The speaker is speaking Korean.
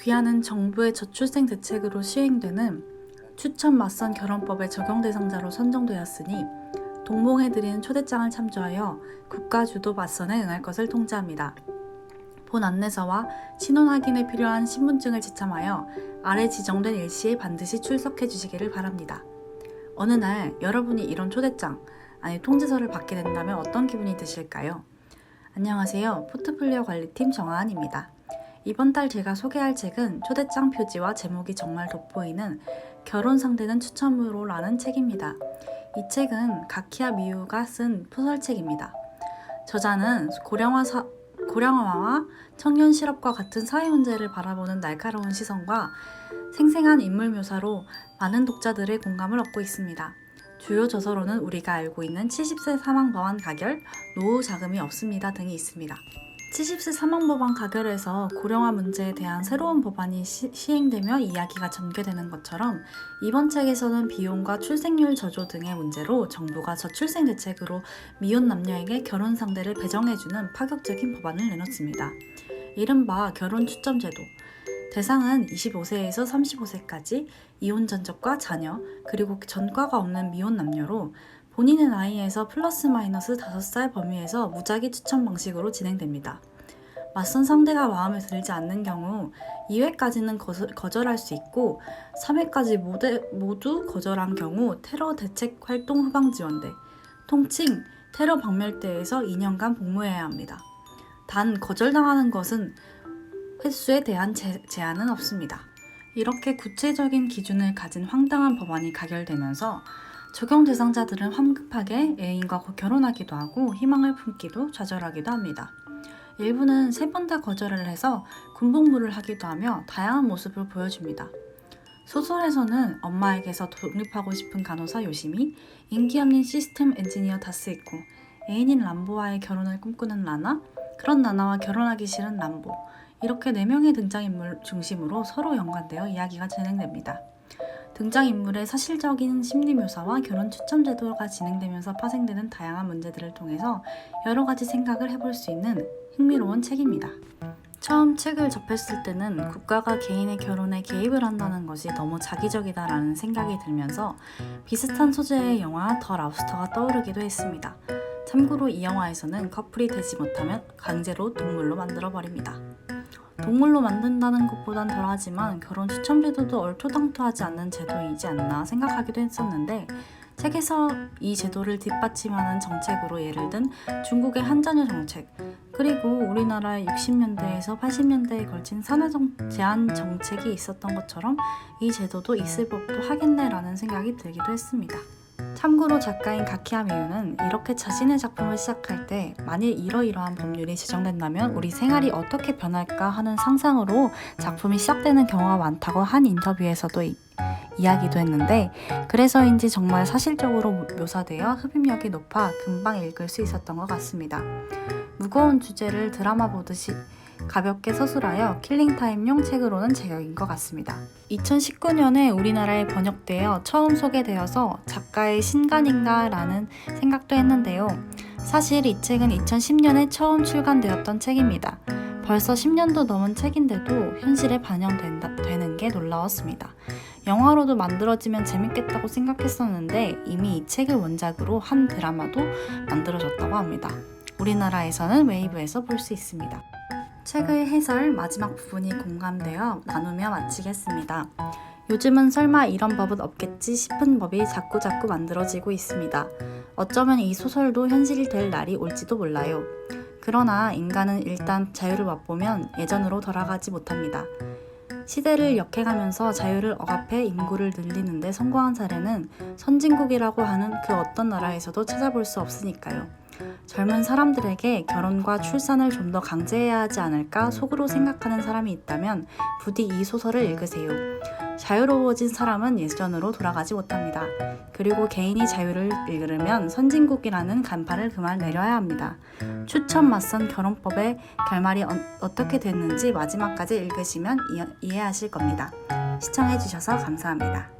귀하는 정부의 저출생 대책으로 시행되는 추천 맞선 결혼법의 적용 대상자로 선정되었으니 동봉해드리는 초대장을 참조하여 국가주도 맞선에 응할 것을 통지합니다. 본 안내서와 신원 확인에 필요한 신분증을 지참하여 아래 지정된 일시에 반드시 출석해 주시기를 바랍니다. 어느 날 여러분이 이런 초대장, 통지서를 받게 된다면 어떤 기분이 드실까요? 안녕하세요. 포트폴리오 관리팀 정하은입니다. 이번 달 제가 소개할 책은 초대장 표지와 제목이 정말 돋보이는 결혼 상대는 추첨으로 라는 책입니다. 이 책은 가키야 미우가 쓴 소설책입니다. 저자는 고령화와 청년 실업과 같은 사회 문제를 바라보는 날카로운 시선과 생생한 인물 묘사로 많은 독자들의 공감을 얻고 있습니다. 주요 저서로는 우리가 알고 있는 70세 사망법안 가결, 노후 자금이 없습니다 등이 있습니다. 70세 사망법안 가결에서 고령화 문제에 대한 새로운 법안이 시행되며 이야기가 전개되는 것처럼 이번 책에서는 비용과 출생률 저조 등의 문제로 정부가 저출생 대책으로 미혼 남녀에게 결혼 상대를 배정해주는 파격적인 법안을 내놓습니다. 이른바 결혼 추첨 제도. 대상은 25세에서 35세까지 이혼 전적과 자녀, 그리고 전과가 없는 미혼 남녀로 본인의 나이에서 플러스 마이너스 5살 범위에서 무작위 추천 방식으로 진행됩니다. 맞선 상대가 마음에 들지 않는 경우 2회까지는 거절할 수 있고 3회까지 모두 거절한 경우 테러 대책 활동 후방지원대, 통칭 테러 박멸대에서 2년간 복무해야 합니다. 단 거절당하는 것은 횟수에 대한 제한은 없습니다. 이렇게 구체적인 기준을 가진 황당한 법안이 가결되면서 적용 대상자들은 황급하게 애인과 결혼하기도 하고 희망을 품기도 좌절하기도 합니다. 일부는 3번 다 거절을 해서 군복무를 하기도 하며 다양한 모습을 보여줍니다. 소설에서는 엄마에게서 독립하고 싶은 간호사 요시미, 인기 없는 시스템 엔지니어 다스이코, 애인인 람보와의 결혼을 꿈꾸는 라나, 그런 라나와 결혼하기 싫은 람보, 이렇게 4명의 등장인물 중심으로 서로 연관되어 이야기가 진행됩니다. 등장인물의 사실적인 심리묘사와 결혼 추첨 제도가 진행되면서 파생되는 다양한 문제들을 통해서 여러 가지 생각을 해볼 수 있는 흥미로운 책입니다. 처음 책을 접했을 때는 국가가 개인의 결혼에 개입을 한다는 것이 너무 자기적이다라는 생각이 들면서 비슷한 소재의 영화 더 랍스터가 떠오르기도 했습니다. 참고로 이 영화에서는 커플이 되지 못하면 강제로 동물로 만들어버립니다. 동물로 만든다는 것보단 덜하지만 결혼 추첨 제도도 얼토당토하지 않는 제도이지 않나 생각하기도 했었는데 책에서 이 제도를 뒷받침하는 정책으로 예를 든 중국의 한자녀 정책, 그리고 우리나라의 60년대에서 80년대에 걸친 산하 제한 정책이 있었던 것처럼 이 제도도 있을 법도 하겠네라는 생각이 들기도 했습니다. 참고로 작가인 가키야 미우는 이렇게 자신의 작품을 시작할 때 만일 이러이러한 법률이 제정된다면 우리 생활이 어떻게 변할까 하는 상상으로 작품이 시작되는 경우가 많다고 한 인터뷰에서도 이야기도 했는데 그래서인지 정말 사실적으로 묘사되어 흡입력이 높아 금방 읽을 수 있었던 것 같습니다. 무거운 주제를 드라마 보듯이 가볍게 서술하여 킬링타임용 책으로는 제격인 것 같습니다. 2019년에 우리나라에 번역되어 처음 소개되어서 작가의 신간인가 라는 생각도 했는데요. 사실 이 책은 2010년에 처음 출간되었던 책입니다. 벌써 10년도 넘은 책인데도 현실에 반영되는 게 놀라웠습니다. 영화로도 만들어지면 재밌겠다고 생각했었는데 이미 이 책을 원작으로 한 드라마도 만들어졌다고 합니다. 우리나라에서는 웨이브에서 볼 수 있습니다. 책의 해설 마지막 부분이 공감되어 나누며 마치겠습니다. 요즘은 설마 이런 법은 없겠지 싶은 법이 자꾸자꾸 만들어지고 있습니다. 어쩌면 이 소설도 현실이 될 날이 올지도 몰라요. 그러나 인간은 일단 자유를 맛보면 예전으로 돌아가지 못합니다. 시대를 역행하면서 자유를 억압해 인구를 늘리는데 성공한 사례는 선진국이라고 하는 그 어떤 나라에서도 찾아볼 수 없으니까요. 젊은 사람들에게 결혼과 출산을 좀 더 강제해야 하지 않을까 속으로 생각하는 사람이 있다면 부디 이 소설을 읽으세요. 자유로워진 사람은 예전으로 돌아가지 못합니다. 그리고 개인이 자유를 잃으면 선진국이라는 간판을 그만 내려야 합니다. 추천 맞선 결혼법의 결말이 어떻게 됐는지 마지막까지 읽으시면 이해하실 겁니다. 시청해주셔서 감사합니다.